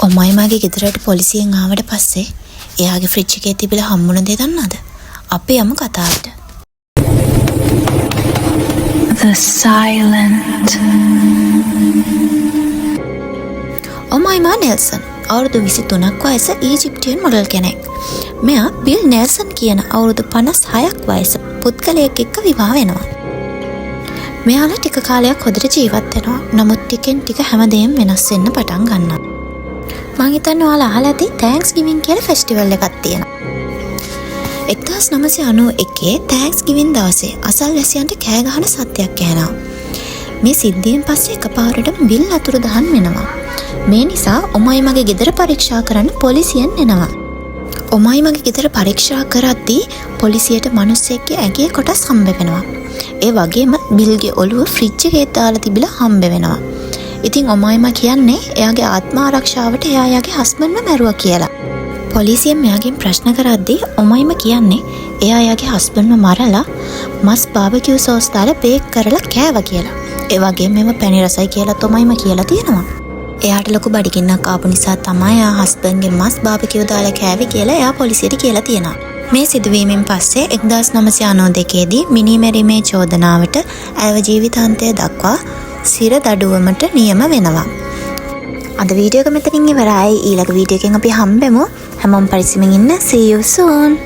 ඔමයිමාගේ ගෙදරට පොලිසියෙන් ආවට පස්සේ එයාගේ ෆ්‍රිජ් එකේ තිබිලා හම්බුන දේ දන්නවද? අපි යමු කතාවට. The Silent. ඔමයිමා නෙල්සන් අවුරුදු 23ක් වයස ඊජිප්තියන් මොඩල් කෙනෙක්. මෙයා බිල් නෙල්සන් කියන අවුරුදු 56ක් වයස පුද්ගලයෙක් එක්ක විවාහ වෙනවා. මෙයාලා ටික කාලයක් හොඳට ජීවත් වෙනවා. නමුත් ටිකෙන් ටික හැමදේම වෙනස් වෙන්න පටන් ගන්නවා. මං හිතන්නේ ඔයාලා අහලා ඇති තෑන්ක්ස් ගිවිං කියලා ෆෙස්ටිවල් එකක් තියෙනවා. 1991 තෑන්ක්ස් ගිවිං දවසේ අසල්වැසියන්ට කෑ ගහන සද්දයක් ඇහෙනවා. මේ සිද්ධියෙන් පස්සේ එකපාරටම බිල් අතුරුදහන් වෙනවා. මේ නිසා ඔමයිමගේ ගෙදර පරීක්ෂා කරන්න පොලිසියෙන් එනවා. ඔමයිමගේ ගෙදර පරීක්ෂා කරද්දී පොලිසියට මිනිස්සෙක්ගේ ඇගේ කොටස් හම්බ වෙනවා. ඒ වගේම බිල්ගේ ඔළුව ෆ්‍රිජ් එකේ දාලා තිබිලා හම්බ වෙනවා. ඉතින් ඔමයිමා කියන්නේ එයාගේ ආත්ම ආරක්ෂාවට එයා එයාගේ හස්බන්ඩ්ව මැරුවා කියලා. පොලිසියෙන් මෙයාගෙන් ප්‍රශ්න කරද්දී ඔමයිමා කියන්නේ එයා එයාගේ හස්බන්ඩ්ව මරලා මස් බාබකියු සෝස් දාලා බේක් කරලා කෑවා කියලා. ඒ වගේම මේව පැණි රසයි කියලා ඔමයිමා කියලා තියෙනවා. එයාට ලොකු බඩගින්නක් ආපු නිසා තමයි එයා හස්බන්ඩ්ගේ මස් බාබකියු දාලා කෑවේ කියලා එයා පොලිසියට කියලා තියෙනවා. මේ සිදුවීමෙන් පස්සේ 1992 දී මිනිමැරීමේ චෝදනාවට ඇයව ජීවිතාන්තය දක්වා සිර දඩුවමට නියම වෙනවා. අද වීඩියෝ එක මෙතනින් ඉවරයි. ඊළඟ වීඩියෝ එකෙන් අපි හම්බෙමු. හැමෝම පරිස්සමින් ඉන්න. See you soon.